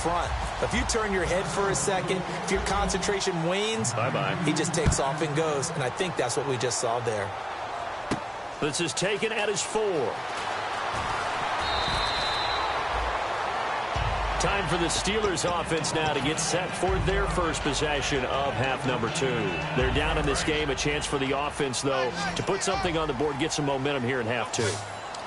front. If you turn your head for a second, if your concentration wanes, bye-bye. He just takes off and goes, and I think that's what we just saw there. This is taken at his 4. Time for the Steelers offense now to get set for their first possession of half number 2. They're down in this game. A chance for the offense, though, to put something on the board, get some momentum here in half 2.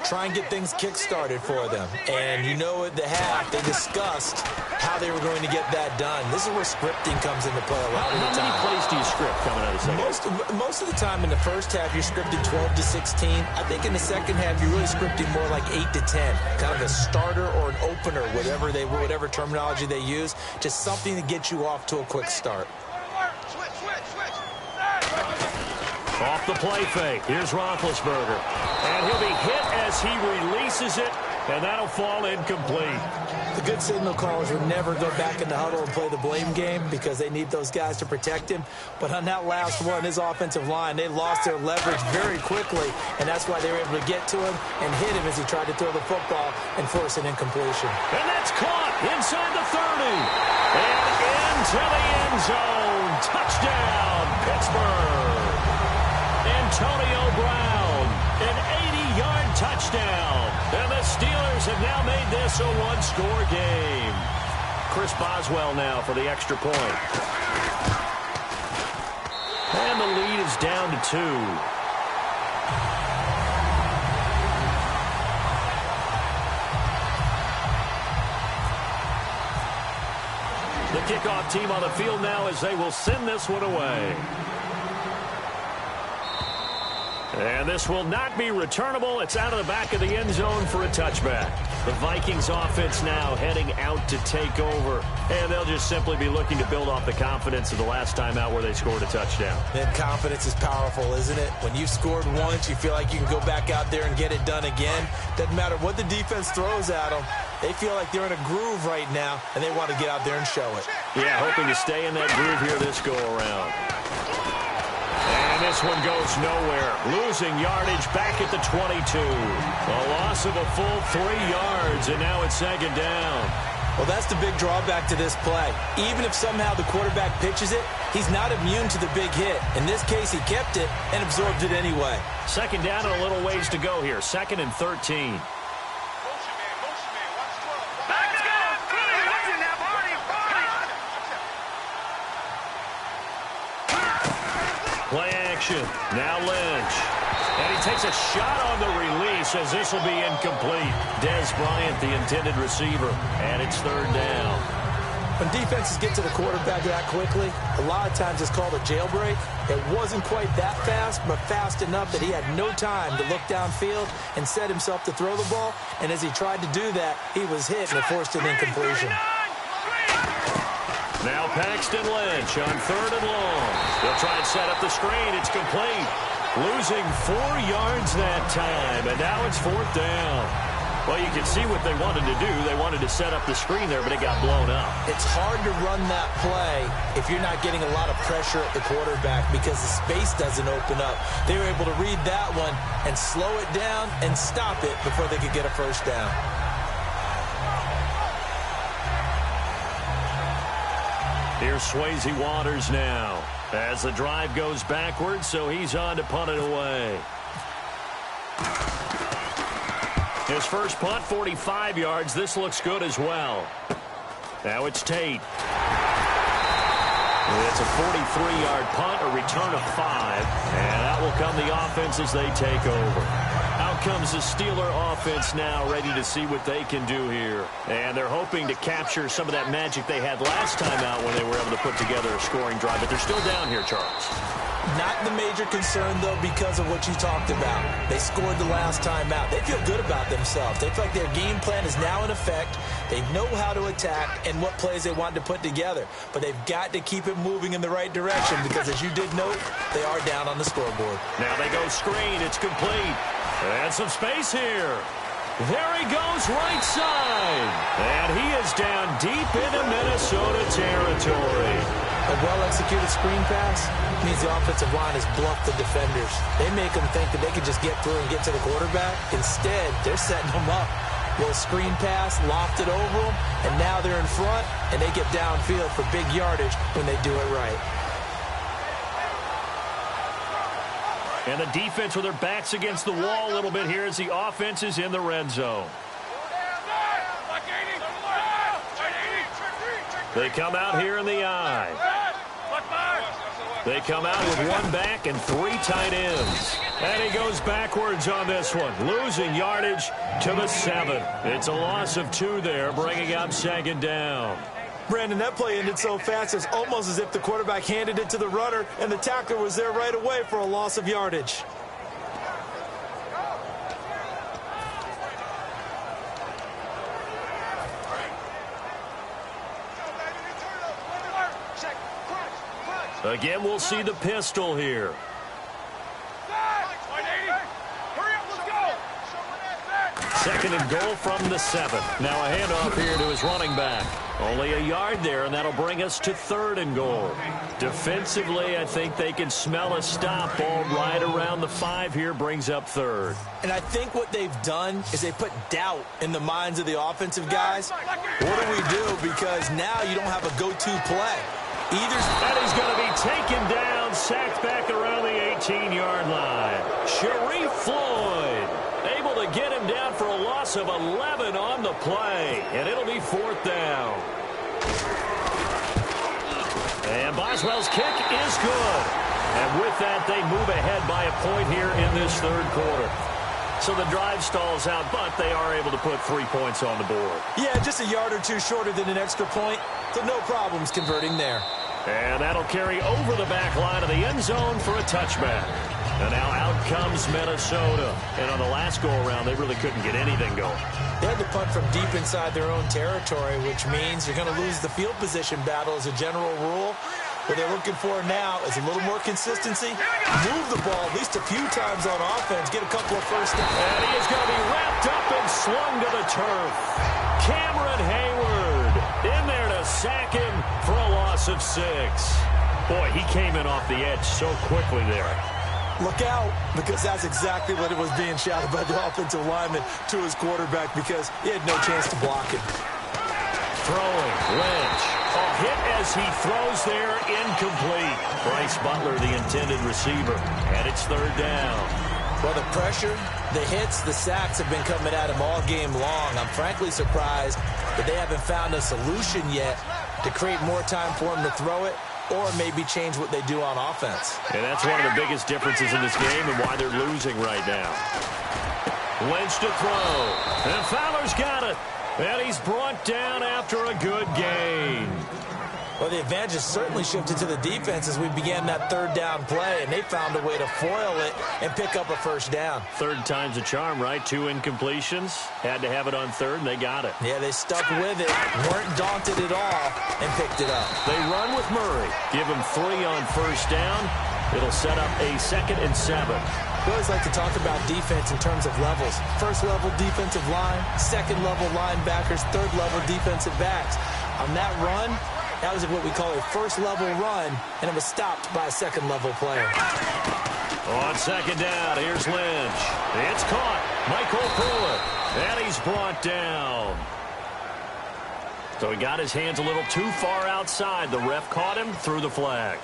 Try and get things kick-started for them. And you know at the half, they discussed how they were going to get that done. This is where scripting comes into play a lot of the time. How many plays do you script coming out of second? Most of the time in the first half, you're scripting 12 to 16. I think in the second half, you're really scripting more like 8 to 10. Kind of a starter or an opener, whatever terminology they use. Just something to get you off to a quick start. Off the play fake. Here's Roethlisberger. And he'll be hit as he releases it, and that'll fall incomplete. The good signal callers would never go back in the huddle and play the blame game because they need those guys to protect him. But on that last one, his offensive line, they lost their leverage very quickly, and that's why they were able to get to him and hit him as he tried to throw the football and force an incompletion. And that's caught inside the 30. And into the end zone. Touchdown, Pittsburgh. Antonio Brown, an 80-yard touchdown. And the Steelers have now made this a one-score game. Chris Boswell now for the extra point. And the lead is down to 2. The kickoff team on the field now as they will send this one away. And this will not be returnable. It's out of the back of the end zone for a touchback. The Vikings offense now heading out to take over. And they'll just simply be looking to build off the confidence of the last time out where they scored a touchdown. And confidence is powerful, isn't it? When you've scored once, you feel like you can go back out there and get it done again. Doesn't matter what the defense throws at them. They feel like they're in a groove right now, and they want to get out there and show it. Yeah, hoping to stay in that groove here this go-around. And this one goes nowhere. Losing yardage back at the 22. A loss of a full 3 yards, and now it's second down. Well, that's the big drawback to this play. Even if somehow the quarterback pitches it, he's not immune to the big hit. In this case, he kept it and absorbed it anyway. Second down and a little ways to go here. 2nd and 13. Play action. Now Lynch. And he takes a shot on the release as this will be incomplete. Dez Bryant, the intended receiver. And it's 3rd down. When defenses get to the quarterback that quickly, a lot of times it's called a jailbreak. It wasn't quite that fast, but fast enough that he had no time to look downfield and set himself to throw the ball. And as he tried to do that, he was hit and it forced an incompletion. Now Paxton Lynch on 3rd and long. They'll try and set up the screen. It's complete. Losing 4 yards that time, and now it's 4th down. Well, you can see what they wanted to do. They wanted to set up the screen there, but it got blown up. It's hard to run that play if you're not getting a lot of pressure at the quarterback because the space doesn't open up. They were able to read that one and slow it down and stop it before they could get a first down. Here's Swayze Waters now as the drive goes backwards, so he's on to punt it away. His first punt, 45 yards. This looks good as well. Now it's Tate. It's a 43-yard punt, a return of 5, and that will come the offense as they take over. Out comes the Steeler offense now, ready to see what they can do here. And they're hoping to capture some of that magic they had last time out when they were able to put together a scoring drive. But they're still down here, Charles. Not the major concern, though, because of what you talked about. They scored the last time out. They feel good about themselves. They feel like their game plan is now in effect. They know how to attack and what plays they want to put together. But they've got to keep it moving in the right direction because, as you did note, they are down on the scoreboard. Now they go screen. It's complete. And some space here. There he goes right side. And he is down deep into Minnesota territory. A well-executed screen pass means the offensive line has bluffed the defenders. They make them think that they can just get through and get to the quarterback. Instead, they're setting them up. Little screen pass, lofted over them, and now they're in front, and they get downfield for big yardage when they do it right. And the defense with their backs against the wall a little bit here as the offense is in the red zone. They come out here in the I. They come out with one back and 3 tight ends. And he goes backwards on this one, losing yardage to the 7. It's a loss of 2 there, bringing up 2nd down. Brandon, that play ended so fast, it's almost as if the quarterback handed it to the runner, and the tackler was there right away for a loss of yardage. Again, we'll see the pistol here. Second and goal from the 7. Now a handoff here to his running back. Only a yard there, and that'll bring us to 3rd and goal. Defensively, I think they can smell a stop. Ball right around the 5 here brings up 3rd. And I think what they've done is they put doubt in the minds of the offensive guys. What do we do? Because now you don't have a go-to play. And he's going to be taken down, sacked back around the 18-yard line. Sharif Floyd able to get him down for a loss of 11 on the play. And it'll be 4th down. And Boswell's kick is good. And with that, they move ahead by a point here in this 3rd quarter. So the drive stalls out, but they are able to put 3 points on the board. Yeah, just a yard or 2 shorter than an extra point. So no problems converting there. And that'll carry over the back line of the end zone for a touchback. And now out comes Minnesota. And on the last go-around, they really couldn't get anything going. They had to punt from deep inside their own territory, which means you're going to lose the field position battle as a general rule. What they're looking for now is a little more consistency. Move the ball at least a few times on offense. Get a couple of first downs. And he is going to be wrapped up and slung to the turf. Cameron Hayward in there to sack him for a loss of 6. Boy, he came in off the edge so quickly there. Look out, because that's exactly what it was being shouted by the offensive lineman to his quarterback, because he had no chance to block it. Throwing, Lynch. A hit as he throws there, incomplete. Bryce Butler, the intended receiver, and it's 3rd down. Well, the pressure, the hits, the sacks have been coming at him all game long. I'm frankly surprised that they haven't found a solution yet to create more time for him to throw it, or maybe change what they do on offense. And that's one of the biggest differences in this game and why they're losing right now. Lynch to throw. And Fowler's got it. And he's brought down after a good gain. Well, the advantage has certainly shifted to the defense as we began that 3rd down play, and they found a way to foil it and pick up a 1st down. 3rd time's a charm, right? 2 incompletions. Had to have it on 3rd, and they got it. Yeah, they stuck with it, weren't daunted at all, and picked it up. They run with Murray. Give him 3 on 1st down. It'll set up a 2nd and 7. We always like to talk about defense in terms of levels. 1st level defensive line, 2nd level linebackers, 3rd level defensive backs. On that run, that was what we call a 1st level run, and it was stopped by a 2nd level player. On 2nd down, here's Lynch. It's caught. Michael Pruitt. And he's brought down. So he got his hands a little too far outside. The ref caught him, threw the flag.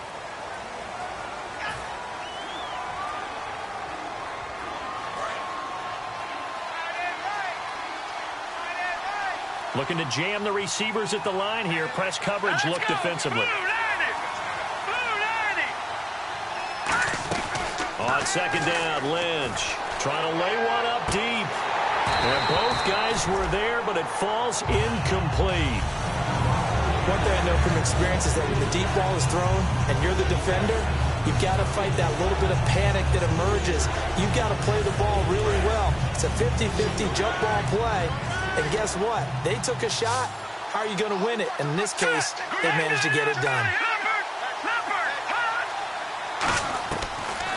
Looking to jam the receivers at the line here. Press coverage, look defensively. On 2nd down, Lynch trying to lay one up deep. And both guys were there, but it falls incomplete. One thing I know from experience is that when the deep ball is thrown and you're the defender, you've got to fight that little bit of panic that emerges. You've got to play the ball really well. It's a 50-50 jump ball play. And guess what? They took a shot. How are you going to win it? And in this case, they managed to get it done.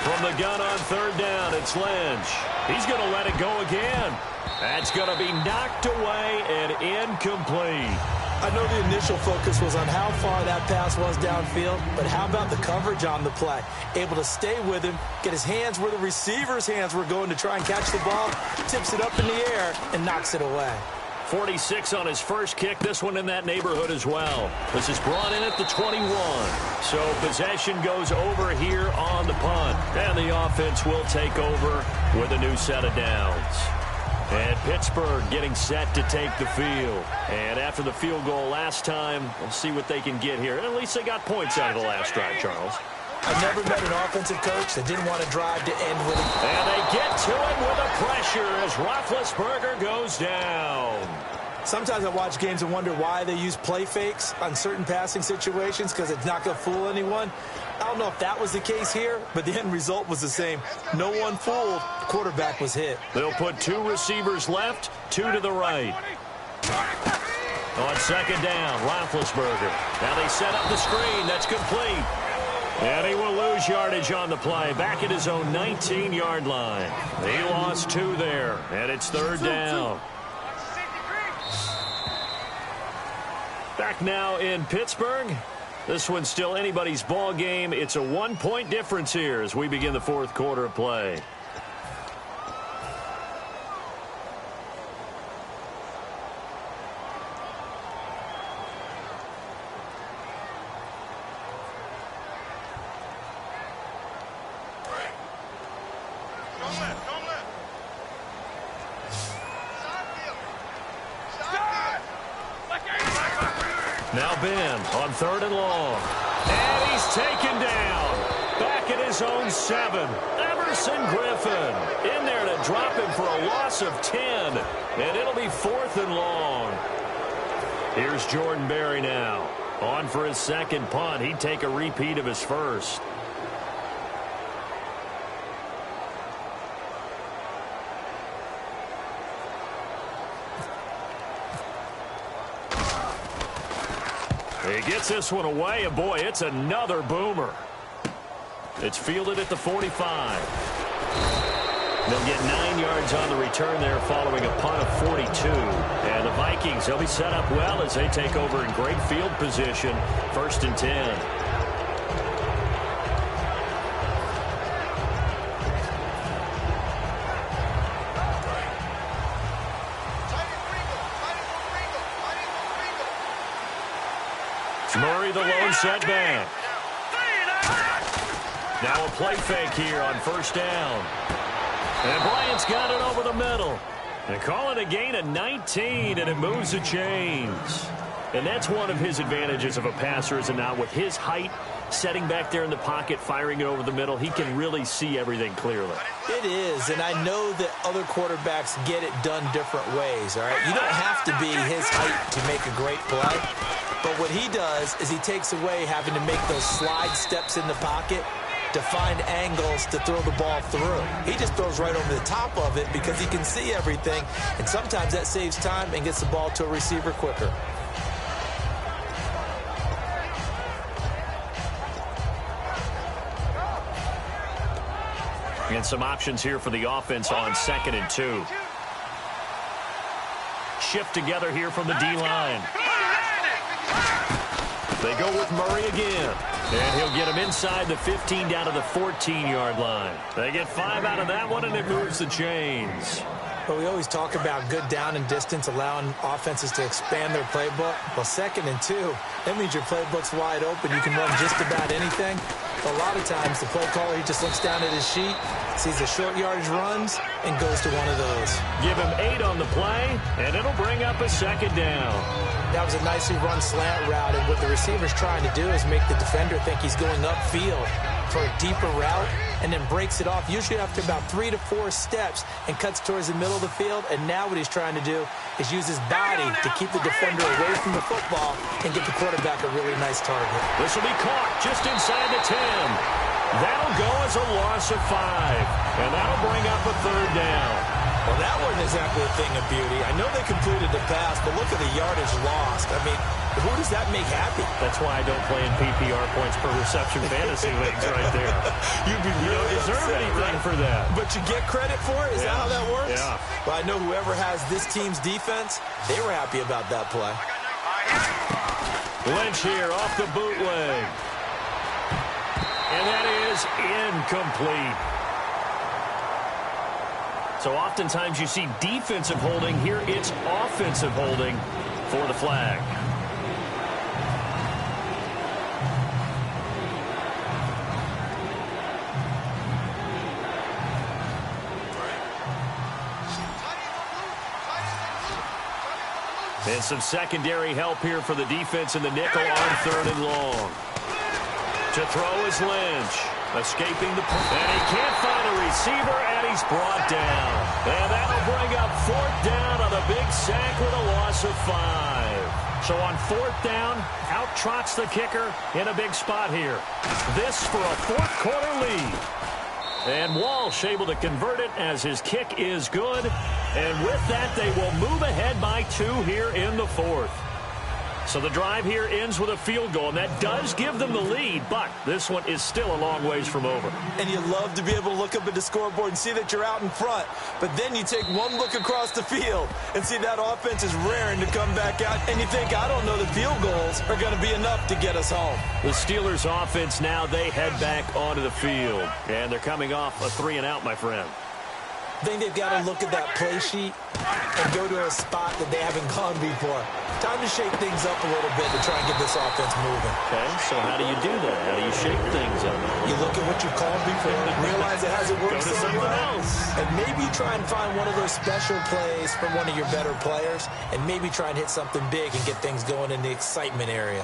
From the gun on 3rd down, it's Lynch. He's going to let it go again. That's going to be knocked away and incomplete. I know the initial focus was on how far that pass was downfield, but how about the coverage on the play? Able to stay with him, get his hands where the receiver's hands were going to try and catch the ball, tips it up in the air, and knocks it away. 46 on his first kick, this one in that neighborhood as well. This is brought in at the 21. So possession goes over here on the punt. And the offense will take over with a new set of downs. And Pittsburgh getting set to take the field. And after the field goal last time, we'll see what they can get here. And at least they got points out of the last drive, Charles. I've never met an offensive coach that didn't want to drive to end with it. And they get to it with a pressure as Roethlisberger goes down. Sometimes I watch games and wonder why they use play fakes on certain passing situations because it's not going to fool anyone. I don't know if that was the case here, but the end result was the same. No one fooled. The quarterback was hit. They'll put two receivers left, two to the right. On second down, Roethlisberger. Now they set up the screen. That's complete. And he will lose yardage on the play. Back at his own 19-yard line. He lost two there, and it's third down. Back now in Pittsburgh. This one's still anybody's ball game. It's a 1-point difference here as we begin the fourth quarter of play. Now Ben on third and long. And he's taken down. Back at his own 7. Everson Griffin in there to drop him for a loss of 10. And it'll be fourth and long. Here's Jordan Berry now. On for his second punt. He'd take a repeat of his first. He gets this one away, and boy, it's another boomer. It's fielded at the 45. They'll get 9 yards on the return there following a punt of 42. And the Vikings, they'll be set up well as they take over in great field position. First and 10. Murray the lone setback. Now a play fake here on first down. And Bryant's got it over the middle. And call it a gain of 19, and it moves the chains. And that's one of his advantages of a passer, is it not? With his height, setting back there in the pocket, firing it over the middle, he can really see everything clearly. It is, and I know that other quarterbacks get it done different ways, all right? You don't have to be his height to make a great play. But what he does is he takes away having to make those slide steps in the pocket to find angles to throw the ball through. He just throws right over the top of it because he can see everything, and sometimes that saves time and gets the ball to a receiver quicker. And some options here for the offense on 2nd and 2. Shift together here from the D-line. They go with Murray again. And he'll get him inside the 15 down to the 14-yard line. They get 5 out of that one, and it moves the chains. But we always talk about good down and distance, allowing offenses to expand their playbook. Well, 2nd and 2, that means your playbook's wide open. You can run just about anything. But a lot of times, the play caller, he just looks down at his sheet, sees the short yardage runs, and goes to one of those. Give him 8 on the play, and it'll bring up a 2nd down. That was a nicely run slant route, and what the receiver's trying to do is make the defender think he's going upfield for a deeper route, and then breaks it off, usually after about 3 to 4 steps, and cuts towards the middle of the field. And now what he's trying to do is use his body to keep the defender away from the football and get the quarterback a really nice target. This will be caught just inside the 10. That'll go as a loss of 5, and that'll bring up a 3rd down. Well, that wasn't exactly a thing of beauty. I know they completed the pass, but look at the yardage lost. I mean, who does that make happy? That's why I don't play in PPR points per reception fantasy leagues right there. You don't deserve anything for that. But you get credit for it? Is that how that works? Yeah. Well, I know whoever has this team's defense, they were happy about that play. Lynch here off the bootleg. And that is incomplete. So oftentimes you see defensive holding. Here it's offensive holding for the flag. And some secondary help here for the defense in the nickel on 3rd and long. To throw is Lynch. Escaping the... And he can't find a receiver, and he's brought down. And that'll bring up 4th down on a big sack with a loss of 5. So on 4th down, out trots the kicker in a big spot here. This for a 4th quarter lead. And Walsh able to convert it as his kick is good. And with that, they will move ahead by 2 here in the 4th. So the drive here ends with a field goal, and that does give them the lead, but this one is still a long ways from over. And you love to be able to look up at the scoreboard and see that you're out in front, but then you take one look across the field and see that offense is raring to come back out, and you think, I don't know, the field goals are going to be enough to get us home. The Steelers offense now, they head back onto the field, and they're coming off a 3-and-out, my friend. I think they've got to look at that play sheet and go to a spot that they haven't gone before. Time to shake things up a little bit to try and get this offense moving. Okay, so how do you do that? How do you shake things up? You look at what you called before, realize it hasn't worked so well, and maybe try and find one of those special plays from one of your better players, and maybe try and hit something big and get things going in the excitement area.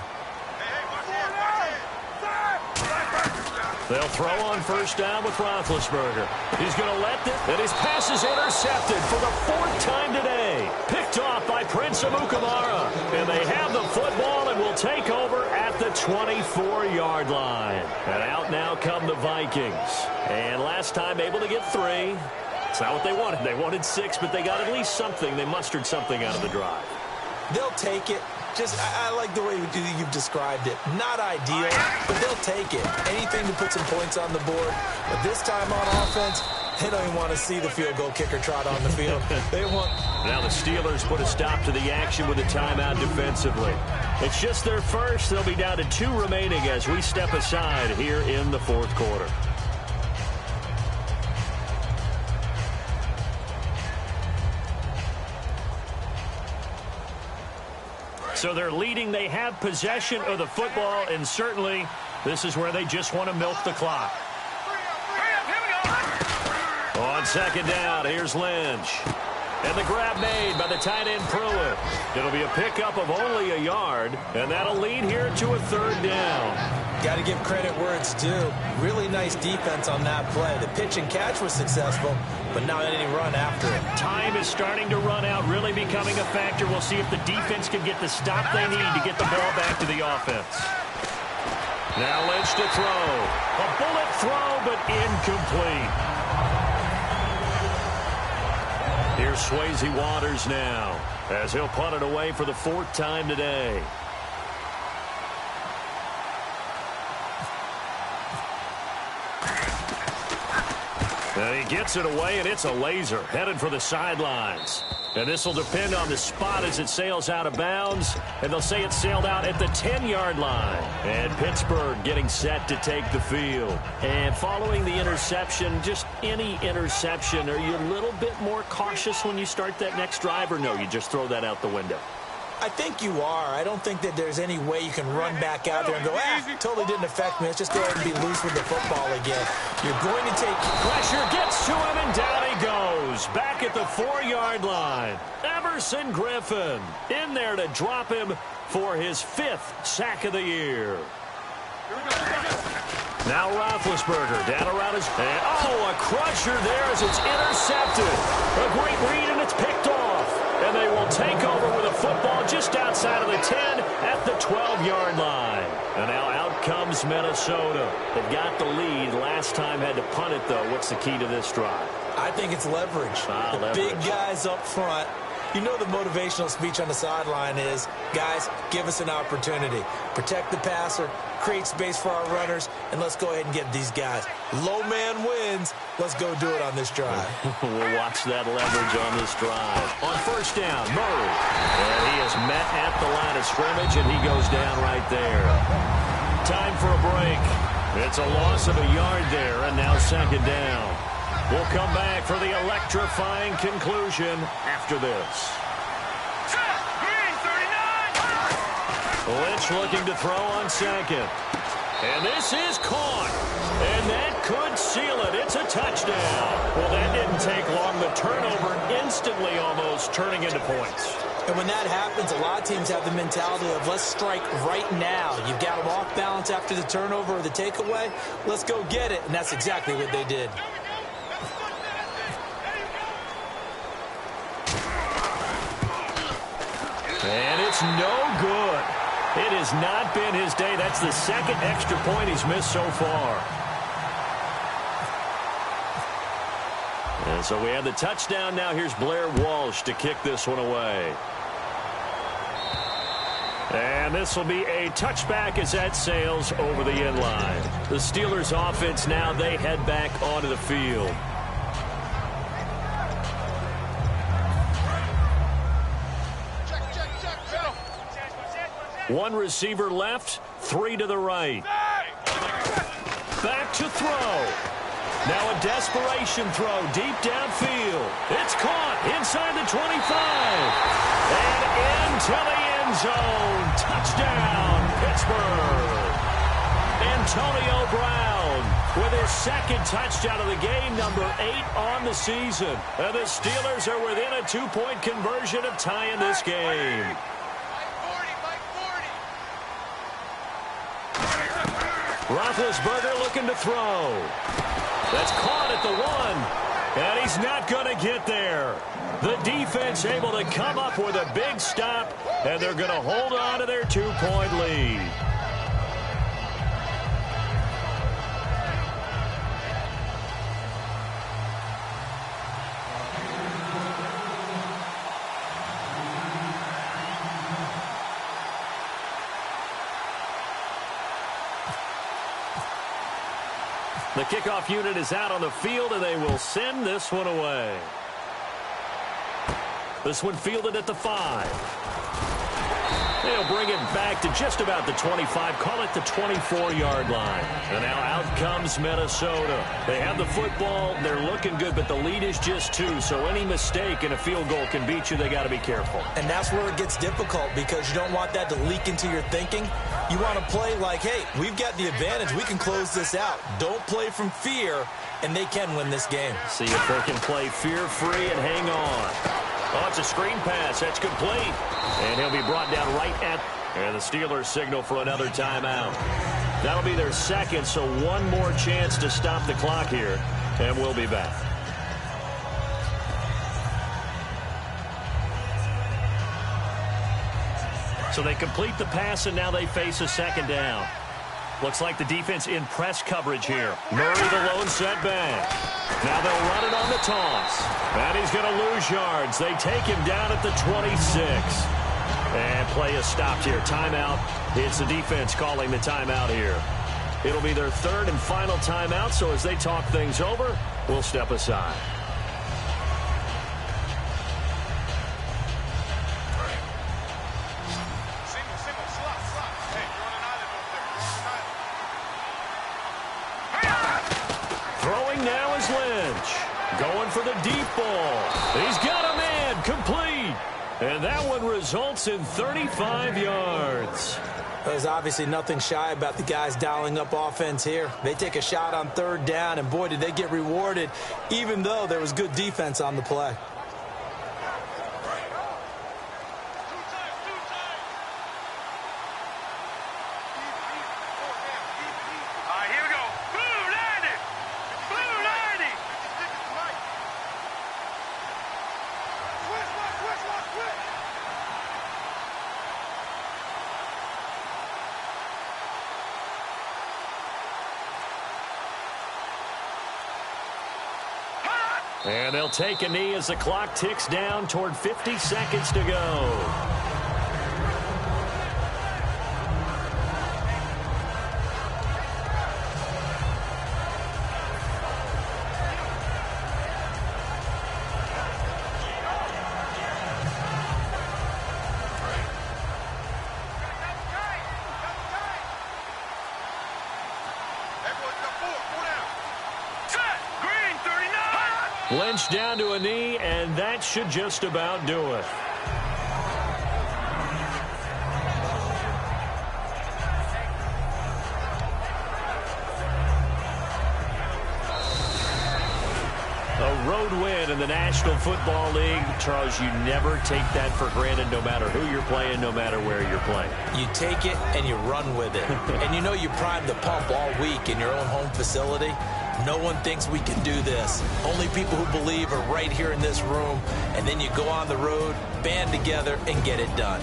They'll throw on 1st down with Roethlisberger. He's going to let this, and his pass is intercepted for the 4th time today. Picked off by Prince Amukamara. And they have the football and will take over at the 24-yard line. And out now come the Vikings. And last time able to get 3. It's not what they wanted. They wanted 6, but they got at least something. They mustered something out of the drive. They'll take it. I like the way you've described it. Not ideal, but they'll take it. Anything to put some points on the board. But this time on offense, they don't even want to see the field goal kicker trot on the field. They want... Now the Steelers put a stop to the action with a timeout defensively. It's just their first. They'll be down to 2 remaining as we step aside here in the 4th quarter. So they're leading. They have possession of the football, and certainly this is where they just want to milk the clock. On 2nd down, here's Lynch. And the grab made by the tight end Pruitt. It'll be a pickup of only a yard, and that'll lead here to a 3rd down. Got to give credit where it's due. Really nice defense on that play. The pitch and catch was successful, but not any run after it. Time is starting to run out, really becoming a factor. We'll see if the defense can get the stop they need to get the ball back to the offense. Now Lynch to throw. A bullet throw, but incomplete. Here's Swayze Waters now, as he'll punt it away for the 4th time today. And he gets it away, and it's a laser, headed for the sidelines. And this will depend on the spot as it sails out of bounds. And they'll say it sailed out at the 10-yard line. And Pittsburgh getting set to take the field. And following the interception, just any interception, are you a little bit more cautious when you start that next drive, or no, you just throw that out the window? I think you are. I don't think that there's any way you can run back out there and go, totally didn't affect me. Let's just go ahead and be loose with the football again. You're going to take... Pressure gets to him, and down he goes. Back at the 4-yard line. Everson Griffin in there to drop him for his 5th sack of the year. Now Roethlisberger down around his head. Oh, a crusher there as it's intercepted. A great read, and it's picked off. And they will take over with a football just outside of the 10 at the 12-yard line. And now out comes Minnesota. They've got the lead. Last time had to punt it, though. What's the key to this drive? I think it's leverage. Leverage. Big guys up front. You know the motivational speech on the sideline is, guys, give us an opportunity. Protect the passer, create space for our runners, and let's go ahead and get these guys. Low man wins. Let's go do it on this drive. We'll watch that leverage on this drive. On first down, Murray. And he is met at the line of scrimmage, and he goes down right there. Time for a break. It's a loss of a yard there, and now second down. We'll come back for the electrifying conclusion after this. Lynch looking to throw on second. And this is caught. And that could seal it. It's a touchdown. Well, that didn't take long. The turnover instantly almost turning into points. And when that happens, a lot of teams have the mentality of let's strike right now. You've got them off balance after the turnover or the takeaway. Let's go get it. And that's exactly what they did. And it's no good. It has not been his day. That's the second extra point he's missed so far. And so we have the touchdown. Now here's Blair Walsh to kick this one away. And this will be a touchback as that sails over the end line. The Steelers offense now, they head back onto the field. One receiver left, three to the right. Back to throw. Now a desperation throw deep downfield. It's caught inside the 25. And into the end zone. Touchdown, Pittsburgh. Antonio Brown with his second touchdown of the game, number 8 on the season. And the Steelers are within a 2-point conversion of tying this game. Roethlisberger looking to throw. That's caught at the 1. And he's not going to get there. The defense able to come up with a big stop. And they're going to hold on to their 2-point lead. The kickoff unit is out on the field, and they will send this one away. This one fielded at the 5. They'll bring it back to just about the 25, call it the 24-yard line. And now out comes Minnesota. They have the football, they're looking good, but the lead is just 2, so any mistake in a field goal can beat you. They got to be careful. And that's where it gets difficult because you don't want that to leak into your thinking. You want to play like, hey, we've got the advantage. We can close this out. Don't play from fear, and they can win this game. See if they can play fear-free and hang on. Oh, it's a screen pass. That's complete. And he'll be brought down right at... And the Steelers signal for another timeout. That'll be their second, so one more chance to stop the clock here. And we'll be back. So they complete the pass, and now they face a second down. Looks like the defense in press coverage here. Murray the lone setback. Now they'll run it on the toss. And he's going to lose yards. They take him down at the 26. And play is stopped here. Timeout. It's the defense calling the timeout here. It'll be their third and final timeout, so as they talk things over, we'll step aside. Throwing now is Lynch. Going for the deep ball. He's got a man. Complete. And that one results in 35 yards. There's obviously nothing shy about the guys dialing up offense here. They take a shot on third down, and boy, did they get rewarded, even though there was good defense on the play. And they'll take a knee as the clock ticks down toward 50 seconds to go. Lynch down to a knee, and that should just about do it. A road win in the National Football League. Charles, you never take that for granted no matter who you're playing, no matter where you're playing. You take it and you run with it. And you know you prime the pump all week in your own home facility. No one thinks we can do this. Only people who believe are right here in this room. And then you go on the road, band together, and get it done.